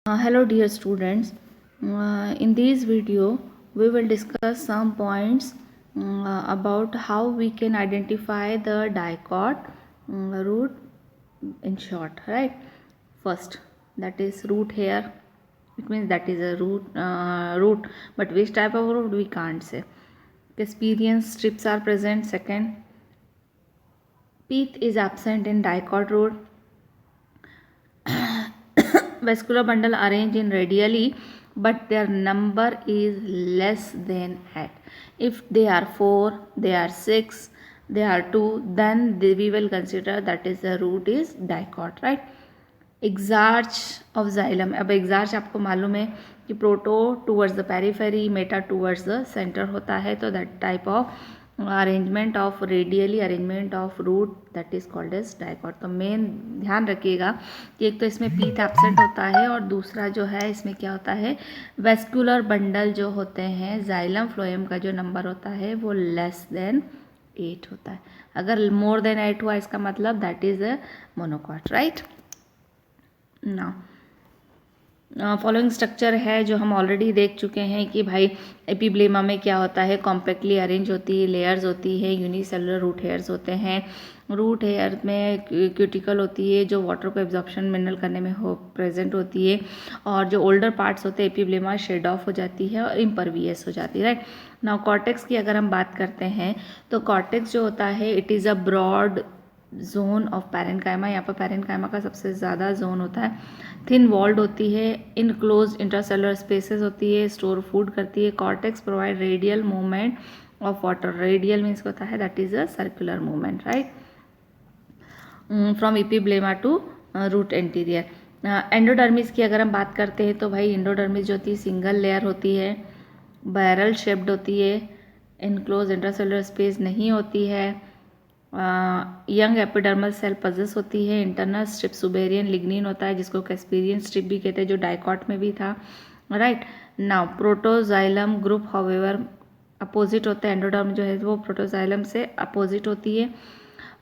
Hello dear students. In this video we will discuss some points about how we can identify the dicot root in short, right? First, that is root here. It means that is a root, but which type of root we can't say. Casparian strips are present. Second, pith is absent in dicot root. Vascular bundle arranged in radially, but their number is less than 8. If they are 4, they are 6, they are 2, then we will consider that is the root is dicot, right? Exarch of xylem. अब exarch आपको मालूम है कि proto towards the periphery, meta towards the centre होता है, तो that type of arrangement of radially arrangement of root that is called as dicot. तो main ध्यान रखिएगा कि एक तो इसमें पीथ एब्सेंट होता है और दूसरा जो है इसमें क्या होता है, वेस्कुलर बंडल जो होते हैं जाइलम फ्लोएम का जो नंबर होता है वो लेस देन 8 होता है. अगर मोर देन 8 हुआ इसका मतलब that is a monocot, right. ना फॉलोइंग स्ट्रक्चर है जो हम ऑलरेडी देख चुके हैं कि भाई एपिब्लेमा में क्या होता है, कॉम्पैक्टली अरेंज होती है, लेयर्स होती है, यूनिसेलुलर रूट हेयर्स होते हैं. रूट हेयर में क्यूटिकल होती है जो वाटर को एब्जॉर्प्शन मिनरल करने में प्रेजेंट होती है, और जो ओल्डर पार्ट्स होते हैं एपिब्लेमा शेड ऑफ हो जाती है और इम्परवियस हो जाती है, राइट. नाउ कॉर्टेक्स की अगर हम बात करते हैं तो कॉर्टेक्स जो होता है it is a broad zone of parenchyma. यहाँ पर पैरेन्काइमा का सबसे ज़्यादा जोन होता है. थिन वॉल्ड होती है, इनक्लोज इंटरसेलुलर स्पेसेस होती है, स्टोर फूड करती है. Cortex provide radial movement of water. Radial means होता है that is a circular movement, right, from epiblema to root anterior. Endodermis की अगर हम बात करते हैं तो भाई एंडोडर्मिस जो होती है सिंगल लेयर होती है, बैरल शेप्ड होती है, इनक्लोज इंटरसेलुलर स्पेस नहीं होती है. यंग एपिडर्मल सेल पजेस होती है. इंटरनल स्ट्रिप सुबेरियन लिग्निन होता है जिसको कैस्पेरियन स्ट्रिप भी कहते हैं जो डाइकॉट में भी था, right. Now protoxylem group however opposite होता है. एंडोडर्म जो है वो प्रोटोजाइलम से अपोजिट होती है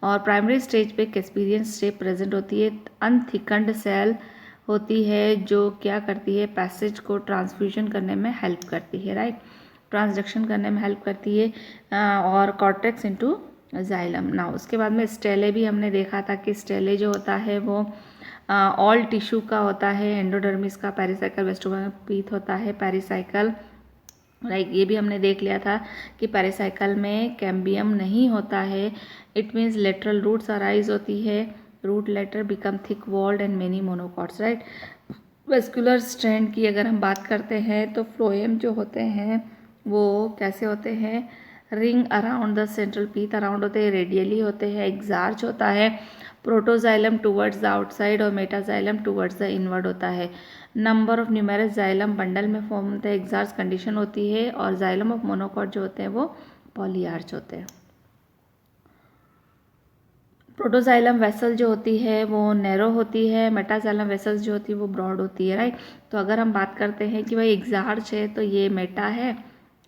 और प्राइमरी स्टेज पे कैस्पेरियन स्ट्रिप प्रेजेंट होती है. अनथिकंड सेल होती है जो क्या करती है, पैसेज को ट्रांसफ्यूजन करने में हेल्प करती है, राइट, ट्रांसडक्शन करने में हेल्प करती है. और कॉर्टेक्स इनटू जाइलम. ना उसके बाद में स्टेले भी हमने देखा था कि स्टेले जो होता है वो ऑल टिश्यू का होता है. एंडोडर्मिस का पेरिसाइकल वेस्टिबुलर पीथ होता है, पेरिसाइकल, राइट. ये भी हमने देख लिया था कि पेरिसाइकल में कैम्बियम नहीं होता है. It means lateral roots arise होती है. Root later become thick walled and many monocots, right. Vascular strand की अगर हम बात करते हैं तो फ्लोएम जो होते हैं वो कैसे होते हैं, ring around the central pith around होते हैं, रेडियली होते हैं. एग्जार्च होता है. प्रोटोजाइलम टूवर्ड्स द आउटसाइड और मेटाजाइलम टूवर्ड्स द इनवर्ड होता है. Number of numerous xylem bundle में फॉर्म होते हैं, एग्जार्च कंडीशन होती है. और जाइलम ऑफ मोनोकॉट जो होते हैं वो पॉलीआर्च होते हैं. प्रोटोजाइलम वेसल जो होती है वो नैरो होती है. मेटाजाइलम वेसल्स जो होती है वो ब्रॉड होती है, राइट. तो अगर हम बात करते हैं कि भाई एग्जार्च है तो ये मेटा है,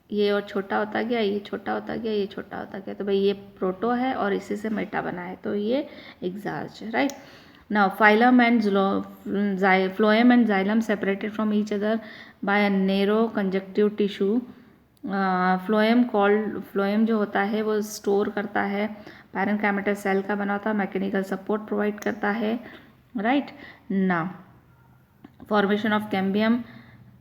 ये और छोटा होता गया, ये छोटा होता गया, ये छोटा होता गया, तो भाई ये प्रोटो है और इसी से मेटा बना है, तो ये एग्जार्च है, right. Now phylum and phloem and xylem separated from each other by a narrow conjunctive tissue. Phloem जो होता है वो स्टोर करता है, पैरेन्काइमेटल सेल का बना होता है, मैकेनिकल सपोर्ट प्रोवाइड करता है, right. Now formation of cambium.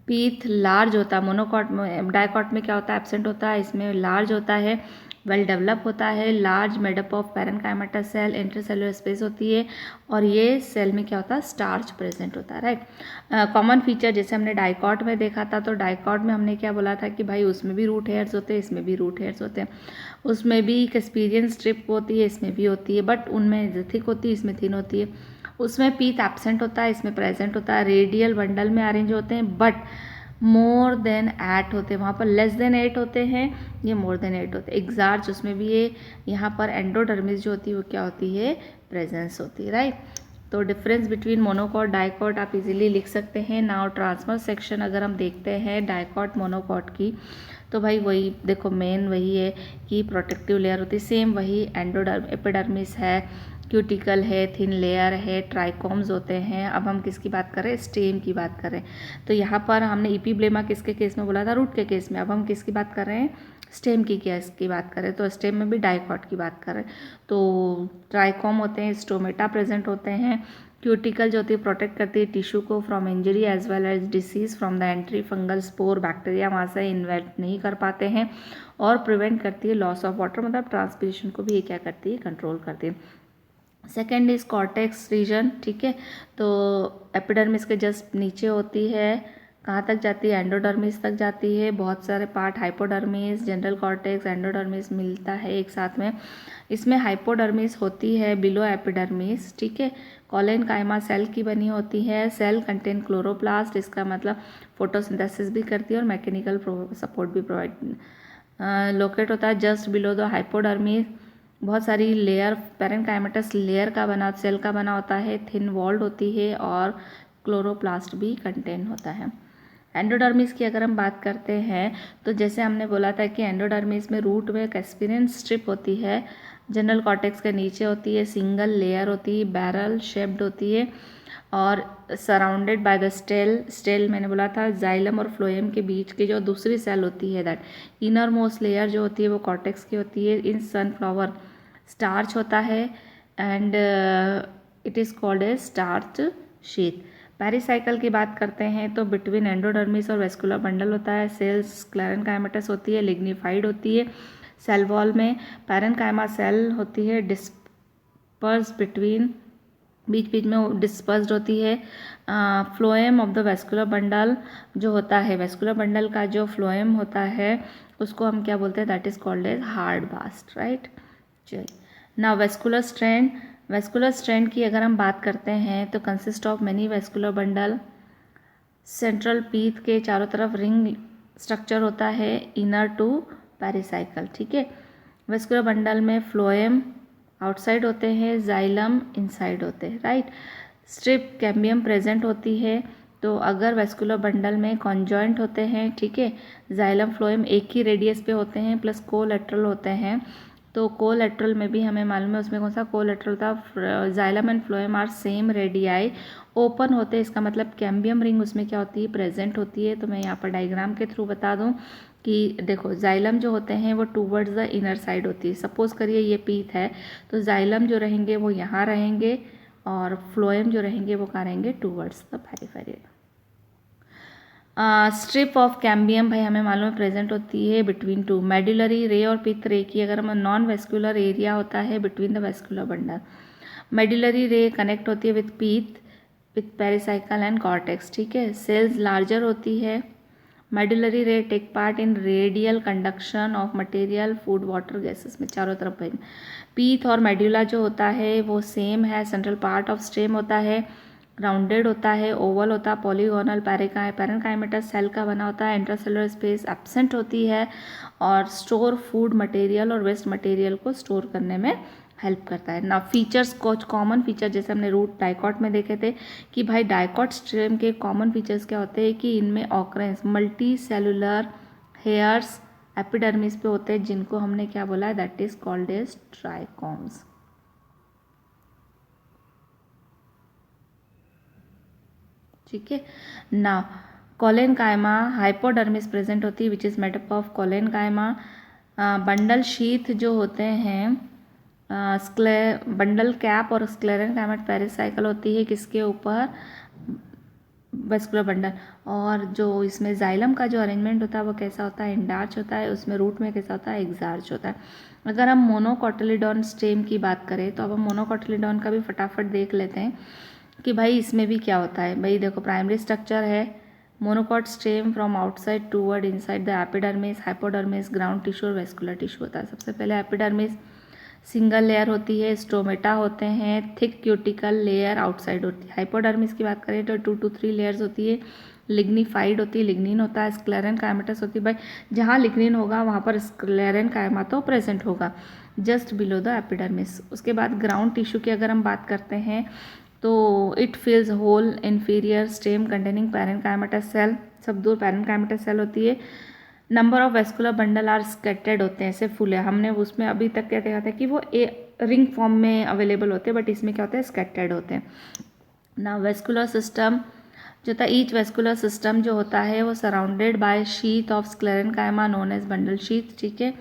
Pith large होता है. मोनोकॉट में, डाइकॉट में क्या होता है, एब्सेंट होता है. इसमें लार्ज होता है, वेल डेवलप होता है. Large made up of parenchymatous cell, intercellular space होती है और ये सेल में क्या होता है, स्टार्च प्रेजेंट होता है, राइट. कॉमन फीचर जैसे हमने डाइकॉट में देखा था तो डाइकॉट में हमने क्या बोला था कि भाई उसमें भी रूट हेयर्स होते हैं, इसमें भी रूट हेयर्स होते हैं. उसमें भी कैस्पेरियन स्ट्रिप होती है, इसमें भी होती है, बट उनमें थिक होती है, इसमें थिन होती है. उसमें पीथ एब्सेंट होता है, इसमें प्रेजेंट होता है. रेडियल बंडल में अरेंज होते हैं बट मोर देन 8 होते हैं. वहाँ पर लेस देन 8 होते हैं, ये मोर देन 8 होते हैं. एग्जार्च उसमें भी ये यहाँ पर एंडोडर्मिस जो होती है वो क्या होती है, प्रेजेंस होती है, राइट. तो डिफरेंस बिटवीन मोनोकॉट डाइकॉट आप इजीली लिख सकते हैं. नाउ ट्रांसफर सेक्शन अगर हम देखते हैं डाइकॉट मोनोकॉट की तो भाई वही देखो मेन वही है कि प्रोटेक्टिव लेयर होती है, सेम वही एपिडर्मिस है, क्यूटिकल है, थिन लेयर है, ट्राइकोम्स होते हैं। अब हम किसकी बात कर रहे हैं? स्टेम की बात कर रहे हैं। तो यहाँ पर हमने इपीब्लेमा किसके केस में बोला था? रूट के केस में। अब हम किसकी बात कर रहे हैं? स्टेम की केस की बात करें तो स्टेम में भी डाइकॉट की बात करें तो ट्राइकोम होते हैं, स्टोमेटा प्रेजेंट होते हैं। क्यूटिकल जो होती है प्रोटेक्ट करती है टिश्यू को from injury as well as disease from the entry fungal spore bacteria वहाँ से इन्वेट नहीं कर पाते हैं, और प्रिवेंट करती है लॉस ऑफ वाटर, मतलब ट्रांसपिरेशन को भी ये क्या करती है? कंट्रोल करती है। सेकेंड इज कॉर्टेक्स रीजन, ठीक है। तो एपिडर्मिस के जस्ट नीचे होती है, कहाँ तक जाती है? एंडोडर्मिस तक जाती है। बहुत सारे part hypodermis, general cortex, endodermis मिलता है एक साथ में। इसमें हाइपोडर्मिस होती है बिलो एपिडर्मिस, ठीक है। कोलेनकाइमा सेल की बनी होती है। सेल कंटेन क्लोरोप्लास्ट, इसका मतलब फोटोसिंथेसिस भी करती है और मैकेनिकल सपोर्ट भी प्रोवाइड लोकेट होता है जस्ट बिलो द हाइपोडर्मिस। बहुत सारी लेयर पैरेन्काइमेटस लेयर का बना सेल का बना होता है, थिन वॉल्ड होती है और क्लोरोप्लास्ट भी कंटेन होता है। एंडोडर्मिस की अगर हम बात करते हैं तो जैसे हमने बोला था कि एंडोडर्मिस में रूट में एक एस्पिरिन स्ट्रिप होती है, जनरल कॉर्टेक्स के नीचे होती है, सिंगल लेयर होती है, बैरल शेप्ड होती है और सराउंडेड बाय द स्टेल मैंने बोला था जाइलम और फ्लोएम के बीच की जो दूसरी सेल होती है दैट इनर मोस्ट लेयर जो होती है वो कॉर्टेक्स की होती है। इन सनफ्लावर स्टार्च होता है and it is called a starch sheath. Pericycle की बात करते हैं तो बिटवीन एंडोडर्मिस और वेस्कुलर बंडल होता है। सेल्स स्क्लेरेनकाइमेटस होती है, लिग्निफाइड होती है। सेल वॉल में पैरेन्काइमा सेल होती है, डिस्पर्स बिटवीन बीच बीच में डिस्पर्स्ड होती है। Phloem of the vascular bundle जो होता है, वेस्कुलर बंडल का जो फ्लोएम होता है उसको हम क्या बोलते हैं? That is called as hard bast, right. चलिए नाउ वेस्कुलर स्ट्रैंड की अगर हम बात करते हैं तो consist of many vascular bundle. Central pith के चारों तरफ रिंग स्ट्रक्चर होता है इनर टू पेरिसाइकल, ठीक है। वेस्कुलर बंडल में फ्लोएम आउटसाइड होते हैं, जाइलम इनसाइड होते हैं, राइट। स्ट्रिप कैम्बियम प्रेजेंट होती है। तो अगर वेस्कुलर बंडल में कॉन्जॉइंट होते हैं, ठीक है, जाइलम फ्लोएम एक ही रेडियस पे होते हैं प्लस कोलेटरल होते हैं, तो कोलेटरल में भी हमें मालूम है उसमें कौन सा कोलेटरल था? Xylem and phloem are same radii, open होते हैं, इसका मतलब कैम्बियम रिंग उसमें क्या होती है? प्रेजेंट होती है। तो मैं यहाँ पर डायग्राम के थ्रू बता दूँ कि देखो जाइलम जो होते हैं वो टूवर्ड्स द इनर साइड होती है। सपोज करिए ये पीथ है तो जाइलम जो रहेंगे वो यहाँ रहेंगे और फ्लोएम जो रहेंगे वो कहाँ रहेंगे? Towards the periphery. Strip of cambium भाई हमें मालूम है प्रेजेंट होती है बिटवीन टू मेडुलरी रे और पिथ रे की अगर हम नॉन वेस्कुलर एरिया होता है between the vascular bundle. Medullary ray connect होती है with pith with pericycle and cortex, ठीक है। सेल्स लार्जर होती है। Medullary ray take part in radial conduction of material food water gases में चारों तरफ। पीथ और मेडुला जो होता है वो सेम है। सेंट्रल पार्ट ऑफ स्टेम होता है, राउंडेड होता है, ओवल होता है, पॉलीगोनल पैरेन्काइमेटस सेल का बना होता है। इंट्रासेलुलर स्पेस एब्सेंट होती है और स्टोर फूड मटेरियल और वेस्ट मटेरियल को स्टोर करने में हेल्प करता है ना। फीचर्स कुछ कॉमन फीचर जैसे हमने रूट डाइकॉट में देखे थे कि भाई डाइकॉट स्ट्रेम के कॉमन फीचर्स क्या होते हैं कि इनमें occurrence multi cellular hairs epidermis पे होते हैं जिनको हमने क्या बोला है? That is called as trichomes, ठीक है ना। कोलेनकाइमा हाइपोडर्मिस प्रेजेंट होती है which is made up of collenchyma. Bundle sheath जो होते हैं बंडल कैप और स्क्लेरेनकाइमेट पेरिसाइकल होती है किसके ऊपर? Vascular bundle. और जो इसमें जाइलम का जो अरेंजमेंट होता है वो कैसा होता है? इंडार्च होता है। उसमें रूट में कैसा होता है? एक्सार्च होता है। अगर हम मोनोकोटिलीडॉन स्टेम की बात करें तो अब हम मोनोकोटिलीडॉन का भी फटाफट देख लेते हैं कि भाई इसमें भी क्या होता है। भाई देखो प्राइमरी स्ट्रक्चर है monocot stem from outside toward inside the epidermis, hypodermis, ground tissue और वेस्कुलर टिश्यू होता है। सबसे पहले एपिडर्मिस सिंगल लेयर होती है, स्टोमेटा होते हैं, थिक क्यूटिकल लेयर आउटसाइड होती है। हाइपोडर्मिस की बात करें तो 2 to 3 लेयर्स होती है, लिग्निफाइड होती है, लिग्निन होता है, स्क्लेरेनकाइमेटस होती है। भाई जहाँ लिग्निन होगा वहाँ पर स्क्लेरेनकाइमा प्रेजेंट होगा जस्ट बिलो द एपिडर्मिस। उसके बाद ग्राउंड टिश्यू की अगर हम बात करते हैं तो it fills whole inferior stem containing parenchymatous cell, सब दूर पैरेन्काइमेटस सेल होती है। Number of vascular bundle are scattered होते हैं, ऐसे फूल है। हमने उसमें अभी तक क्या देखा था कि वो रिंग फॉर्म में अवेलेबल होते हैं, बट इसमें क्या होता है, स्कैटर्ड होते हैं ना। वेस्कुलर सिस्टम जो था, ईच वेस्कुलर सिस्टम जो होता है वो surrounded by sheath of sclerenchyma known as bundle sheath, ठीक है।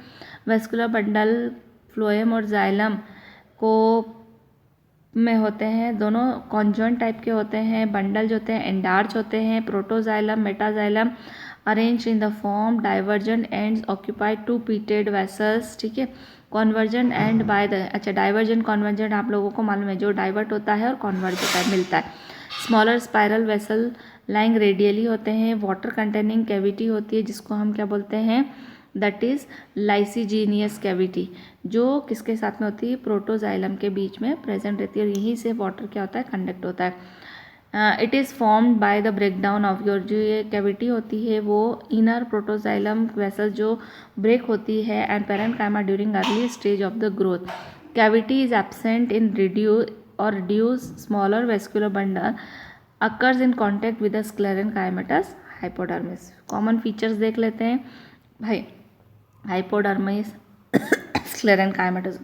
वेस्कुलर बंडल फ्लोएम और जाइलम को में होते हैं, दोनों कॉन्जॉइंट टाइप के होते हैं। बंडल जो होते हैं एंडार्च होते हैं, protoxylem metaxylem arrange in the form divergent ends occupied to pitted vessels, ठीक है। कॉन्वर्जेंट एंड बाय द, अच्छा डाइवर्जेंट कॉन्वर्जेंट आप लोगों को मालूम है, जो डाइवर्ट होता है और कॉन्वर्ज होता है, मिलता है। Smaller spiral vessel lying radially होते हैं। वाटर कंटेनिंग कैविटी होती है जिसको हम क्या बोलते हैं, दैट इज लाइसिजीनियस कैविटी, जो किसके साथ में होती है, प्रोटोजाइलम के बीच में प्रेजेंट रहती है और यहीं से वाटर क्या होता है, कंडक्ट होता है। It is formed by the breakdown of your, जो ये कैविटी होती है वो इनर प्रोटोजाइलम वेसल जो ब्रेक होती है and parenchyma during early stage of the growth. Cavity is absent in reduce smaller vascular bundle occurs in contact with the sclerenchymatous hypodermis। Common features देख लेते हैं भाई। हाइपोडर्मिस स्क्लेरेनकाइमेटस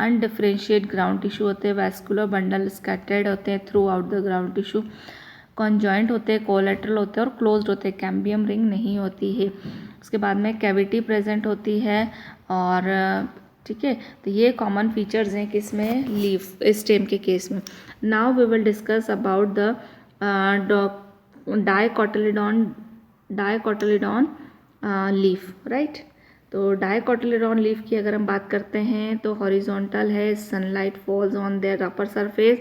अनडिफरेंशिएट ग्राउंड टिश्यू होते हैं। Vascular bundle scattered होते हैं through out the ground tissue. Conjoint होते हैं, कोलेटरल होते हैं और क्लोज्ड होते हैं, कैम्बियम रिंग नहीं होती है। उसके बाद में कैविटी प्रेजेंट होती है और ठीक है, तो ये कॉमन फीचर्स हैं किसमें, लीफ स्टेम के केस में। Now we will discuss about the dicotyledon leaf, right. तो डाइकोटिलीडॉन लीफ की अगर हम बात करते हैं तो हॉरिजॉन्टल है, sunlight falls on their upper surface.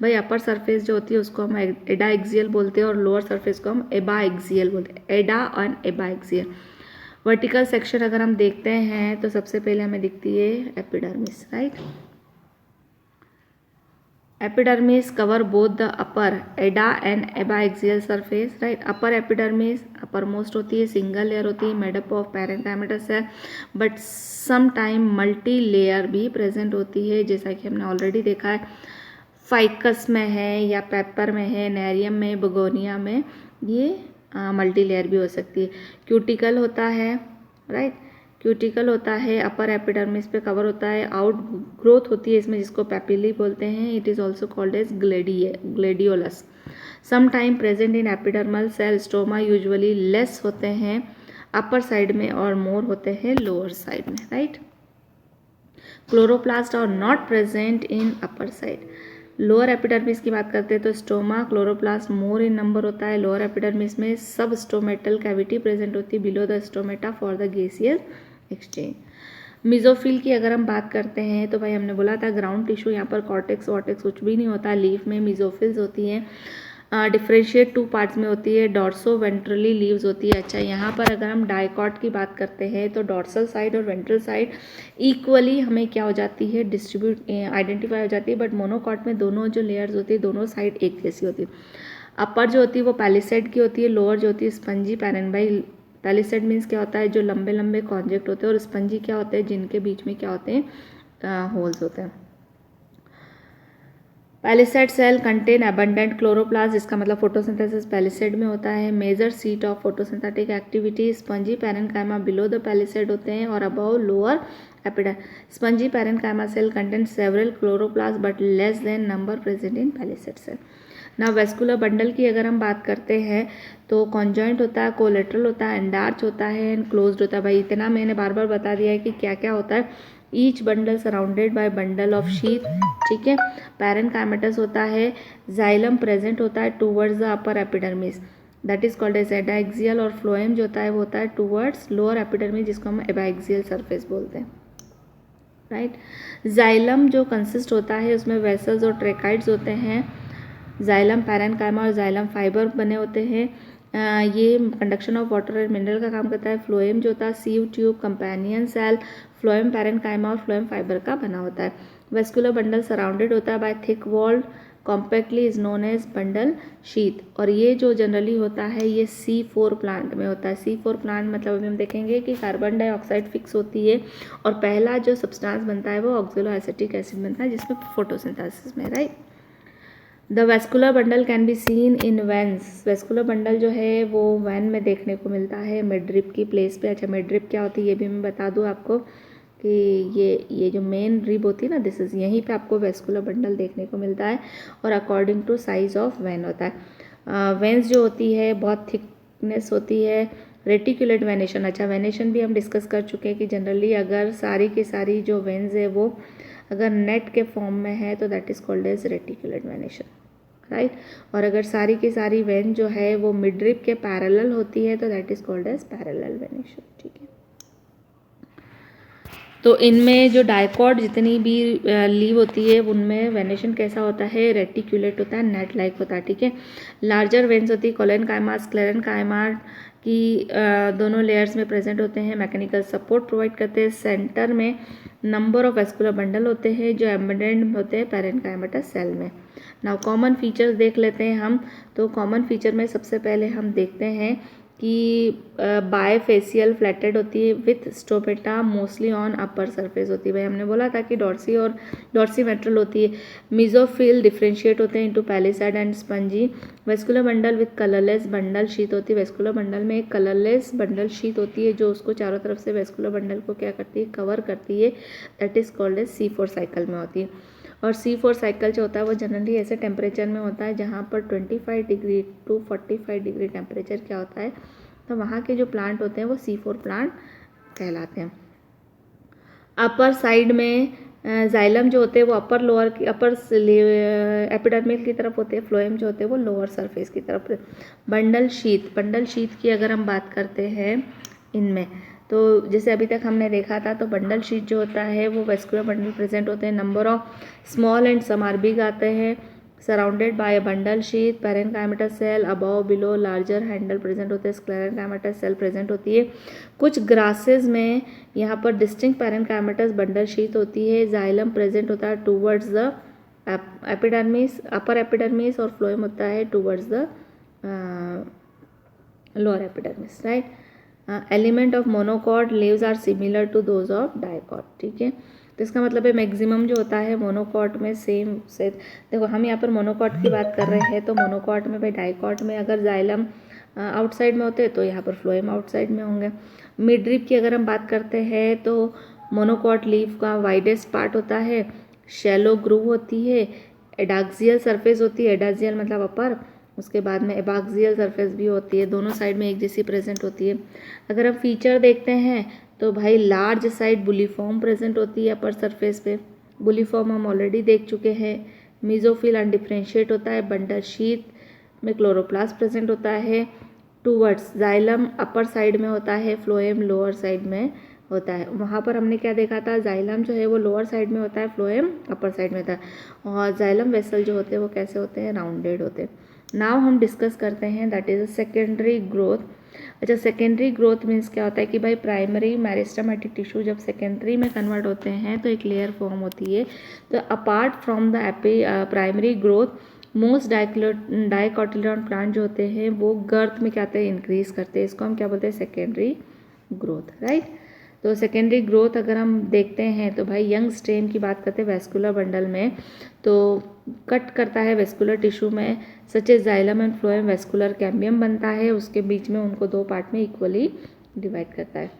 भाई अपर सरफेस जो होती है उसको हम एडा एक्सियल बोलते हैं और लोअर सरफेस को हम एबा एक्सियल बोलते हैं, एडा एंड एबा एक्सियल। वर्टिकल सेक्शन अगर हम देखते हैं तो सबसे पहले हमें दिखती है epidermis, right. Epidermis cover both the upper ada and abaxial surface, right. Upper epidermis uppermost होती है, सिंगल लेयर होती है, made up of parenchymatous cell, but some time multi layer भी प्रेजेंट होती है, जैसा कि हमने ऑलरेडी देखा है फाइकस में है या पेपर में है, नेरियम में, बगोनिया में ये मल्टी लेयर भी हो सकती है। क्यूटिकल होता है, राइट, क्यूटिकल होता है, अपर एपिडर्मिस पे कवर होता है, आउट ग्रोथ होती है इसमें जिसको पेपिली बोलते हैं। It is also called as gladiolus. Some time present in epidermal cell. Stoma usually less होते हैं अपर साइड में और मोर होते हैं लोअर साइड में, right. Chloroplast are not present in upper side. Lower epidermis की बात करते हैं तो stoma chloroplast more in number होता है। लोअर एपिडर्मिस में सब स्टोमेटल कैविटी प्रेजेंट होती है below the stomata for the gaseous exchange. Mesophyll की अगर हम बात करते हैं तो भाई हमने बोला था ग्राउंड टिश्यू, यहाँ पर कॉर्टेक्स वॉर्टेक्स कुछ भी नहीं होता। लीफ में मिजोफिल्स होती हैं, डिफ्रेंशिएट टू पार्ट्स में होती है, डॉर्सो वेंट्रली लीव्स होती है। अच्छा, यहाँ पर अगर हम डाइकॉट की बात करते हैं तो डॉर्सल साइड और वेंट्रल साइड इक्वली हमें क्या हो जाती है, डिस्ट्रीब्यूट आइडेंटिफाई हो जाती है, बट मोनोकॉट में दोनों जो लेयर्स होती है दोनों साइड एक जैसी होती है। अपर जो होती है वो पैलिसेड की होती है, लोअर जो होती है स्पंजी पैरेन। भाई पैलिसेड मीन्स क्या होता है, जो लंबे लंबे कॉन्जेक्ट होते हैं, और स्पंजी क्या होते हैं, जिनके बीच में क्या होते हैं, होल्स होते हैं। Palisade cell contain abundant chloroplast, जिसका मतलब फोटोसिंथेसिस पैलिसेड में होता है। Major seat of photosynthetic activity. Spongy parenchyma below the palisade होते हैं और above lower epiderm. Spongy parenchyma cell contain several chloroplast but less than number present in palisade cell. ना vascular bundle की अगर हम बात करते हैं तो कॉन्जॉइंट होता है, कोलेटरल होता है, एंडार्च होता है एंड क्लोज्ड होता है। भाई इतना मैंने बार बार बता दिया है कि क्या क्या होता है। Each bundle surrounded by bundle of sheath, ठीक है। पैरेन्काइमेटस होता है, जाइलम प्रेजेंट होता है towards the upper epidermis, that is called as adaxial, और फ्लोएम जो होता है वो होता है टूवर्ड्स लोअर एपिडर्मिस, जिसको हम एबाक्सियल सरफेस बोलते हैं, राइट। जाइलम जो कंसिस्ट होता है उसमें वेसल्स और ट्रेकाइड्स होते हैं। जाइलम पैरेन्काइमा और जाइलम फाइबर बने होते हैं। ये conduction of water and mineral का काम करता है। फ्लोएम जो होता है sieve tube companion cell, phloem parenchyma और फ्लोएम फाइबर का बना होता है। वेस्कुलर बंडल सराउंडेड होता है by thick walled compactly is known as bundle sheath, और ये जो जनरली होता है ये C4 प्लांट में होता है। C4 प्लांट मतलब अभी हम देखेंगे कि कार्बन डाइऑक्साइड फिक्स होती है और पहला जो सब्सटेंस बनता है वो ऑक्सैलो एसिटिक एसिड बनता है जिसमें फोटोसिंथेसिस में, right. The vascular bundle can be seen in vans. Vascular bundle जो है वो वैन में देखने को मिलता है मिडरिप की प्लेस पे। अच्छा, मिडरिप क्या होती है ये भी मैं बता दूँ आपको। कि ये जो मेन रिब होती है ना, दिस इज, यहीं पे आपको वेस्कुलर बंडल देखने को मिलता है और according to size of vein होता है। वेन्स जो होती है बहुत थिकनेस होती है। रेटिकुलेट वेनेशन, अच्छा वेनेशन भी हम डिस्कस कर चुके हैं कि जनरली अगर सारी की सारी जो वेन्स है वो अगर नेट के फॉर्म में है तो that is called as reticulate venation, right. और अगर सारी की सारी वेन जो है वो मिडरिप के पैरेलल होती है तो that is called as parallel venation, ठीक है। तो इनमें जो डायकॉट जितनी भी लीव होती है उनमें वेनेशन कैसा होता है, रेटिकुलेट होता है, नेट लाइक होता है, ठीक है। लार्जर वेन्स होती है कोलेनकाइमा स्क्लेरेनकाइमा की दोनों लेयर्स में प्रेजेंट होते हैं, मैकेनिकल सपोर्ट प्रोवाइड करते हैं। सेंटर में नंबर ऑफ वेस्कुलर बंडल होते हैं जो एम्बेडेड होते हैं पैरेन्काइमेटस सेल में। नाउ कॉमन फीचर्स देख लेते हैं हम। तो कॉमन फीचर में सबसे पहले हम देखते हैं कि बायफेसियल फ्लैटेड होती है with stomata mostly on upper surface होती है। भाई हमने बोला था कि डॉर्सी और डॉर्सीमेट्रल होती है। मिजोफिल डिफ्रेंशिएट होते हैं into palisade and spongy. Vascular bundle with colourless bundle sheath होती है। वेस्कुलर बंडल में एक कलरलेस बंडल शीट होती है जो उसको चारों तरफ से वेस्कुलर बंडल को क्या करती है, कवर करती है, that is called as C4 cycle में होती है। और C4 साइकिल जो होता है वो जनरली ऐसे टेम्परेचर में होता है जहाँ पर 25 डिग्री टू 45 डिग्री टेम्परेचर क्या होता है, तो वहाँ के जो प्लांट होते हैं वो C4 प्लांट कहलाते हैं। अपर साइड में जाइलम जो होते हैं वो अपर एपिडर्मिस की तरफ होते हैं। फ्लोएम जो होते हैं वो लोअर सरफेस की तरफ। बंडल शीथ की अगर हम बात करते हैं इनमें, तो जैसे अभी तक हमने देखा था, तो बंडल शीट जो होता है वो वेस्कुलर बंडल प्रेजेंट होते हैं। Number of small and some are big आते हैं। Surrounded by a bundle sheath, parenchymatous cell above below larger handle present होते हैं। स्क्लेरेन्काइमेटस सेल प्रेजेंट होती है। कुछ ग्रासेस में यहाँ पर डिस्टिंक्ट पैरेन्काइमेटस बंडल शीथ होती है। जाइलम प्रेजेंट होता है towards the epidermis, upper epidermis, और फ्लोएम होता है towards the lower epidermis, right. Element of monocot leaves are similar to those of dicot, ठीक है। तो इसका मतलब है मैक्सिमम जो होता है मोनोकॉट में सेम से, देखो हम यहाँ पर मोनोकॉट की बात कर रहे हैं, तो मोनोकॉट में भाई डाइकॉट में अगर जाइलम आउटसाइड में होते हैं तो यहाँ पर फ्लोएम आउटसाइड में होंगे। मिडरिप की अगर हम बात करते हैं तो मोनोकॉट लीफ का वाइडेस्ट पार्ट होता है, शैलो ग्रूव होती है, एडाक्सियल सरफेस होती है, एडाक्सियल मतलब अपर, उसके बाद में एबाक्सियल सरफेस भी होती है, दोनों साइड में एक जैसी प्रेजेंट होती है। अगर हम फीचर देखते हैं तो भाई लार्ज साइड बुलीफॉर्म प्रेजेंट होती है अपर सरफेस पे। बुलीफॉर्म हम ऑलरेडी देख चुके हैं। मिजोफिल अनडिफ्रेंशिएट होता है। बंडल शीथ में क्लोरोप्लास्ट प्रेजेंट होता है। टूवर्ड्स जाइलम अपर साइड में होता है, फ्लोएम लोअर साइड में होता है। वहाँ पर हमने क्या देखा था, जाइलम जो है वो लोअर साइड में होता है, फ्लोएम अपर साइड में होता है। और जाइलम वेसल जो होते हैं वो कैसे होते हैं, राउंडेड होते हैं। नाउ हम डिस्कस करते हैं that is a secondary growth. अच्छा, सेकेंडरी ग्रोथ मीन्स क्या होता है कि भाई प्राइमरी मेरिस्टेमेटिक टिश्यू जब सेकेंडरी में कन्वर्ट होते हैं तो एक लेयर फॉर्म होती है। तो apart from the primary growth most dicotyledon plant जो होते हैं वो गर्थ में क्या होते हैं, इंक्रीज करते हैं। इसको हम क्या बोलते हैं, सेकेंडरी ग्रोथ, राइट। तो सेकेंडरी ग्रोथ अगर हम देखते हैं तो भाई यंग स्टेम की बात करते हैं वेस्कुलर बंडल में, तो कट करता है वेस्कुलर टिश्यू में, such as xylem and phloem vascular cambium बनता है, उसके बीच में उनको दो पार्ट में इक्वली डिवाइड करता है।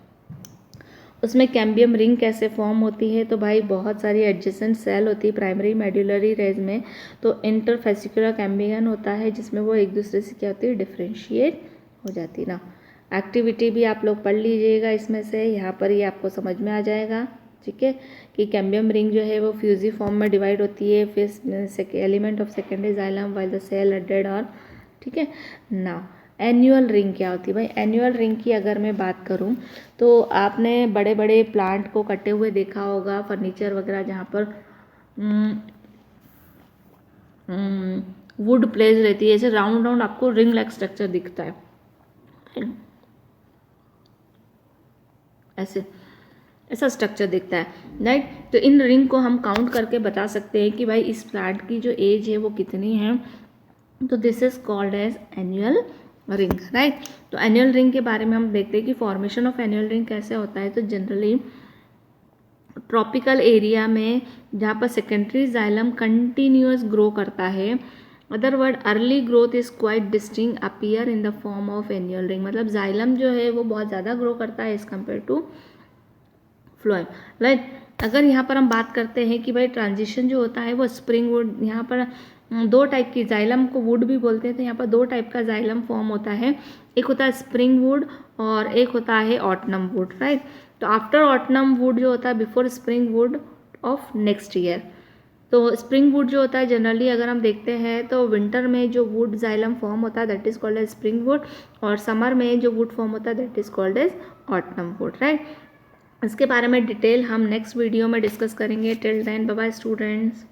उसमें कैम्बियम रिंग कैसे फॉर्म होती है, तो भाई बहुत सारी एडजेसेंट सेल होती है प्राइमरी मेड्यूलरी रेज में, तो इंटरफेसिकुलर कैम्बियम होता है जिसमें वो एक दूसरे से क्या होती है, डिफ्रेंशिएट हो जाती है ना। एक्टिविटी भी आप लोग पढ़ लीजिएगा इसमें से, यहाँ पर ये आपको समझ में आ जाएगा, ठीक है, कि कैम्बियम रिंग जो है वो फ्यूजी फॉर्म में डिवाइड होती है, फिर element of secondary xylem while the cell added और, ठीक है ना। एनुअल रिंग क्या होती है भाई, एनुअल रिंग की अगर मैं बात करूं तो आपने बड़े बड़े प्लांट को कटे हुए देखा होगा, फर्नीचर वगैरह जहाँ पर वुड प्लेस रहती है, ऐसे राउंड राउंड आपको रिंग लाइक स्ट्रक्चर दिखता है, ऐसा स्ट्रक्चर दिखता है, राइट। तो इन रिंग को हम काउंट करके बता सकते हैं कि भाई इस प्लांट की जो एज है वो कितनी है, तो this is called as annual ring, right. तो एनुअल रिंग के बारे में हम देखते हैं कि फॉर्मेशन ऑफ एनुअल रिंग कैसे होता है। तो जनरली ट्रॉपिकल एरिया में जहाँ पर सेकेंडरी जाइलम कंटिन्यूअस ग्रो करता है, other word early growth is quite distinct appear in the form of annual ring, मतलब जाइलम जो है वो बहुत ज़्यादा ग्रो करता है as compare to phloem, right. अगर यहाँ पर हम बात करते हैं कि भाई ट्रांजिशन जो होता है वो स्प्रिंग वुड, यहाँ पर दो टाइप की, जाइलम को वुड भी बोलते हैं, तो यहाँ पर दो टाइप का जाइलम फॉर्म होता है, एक होता है स्प्रिंग वुड और एक होता है ऑटनम वुड, राइट। तो आफ्टर ऑटनम वुड जो होता है before spring would of next year. तो स्प्रिंग वुड जो होता है जनरली अगर हम देखते हैं तो विंटर में जो वुड जाइलम फॉर्म होता है that is called as spring wood, और समर में जो वुड फॉर्म होता है that is called as autumn wood, right. इसके बारे में डिटेल हम नेक्स्ट वीडियो में डिस्कस करेंगे। Till then bye bye students.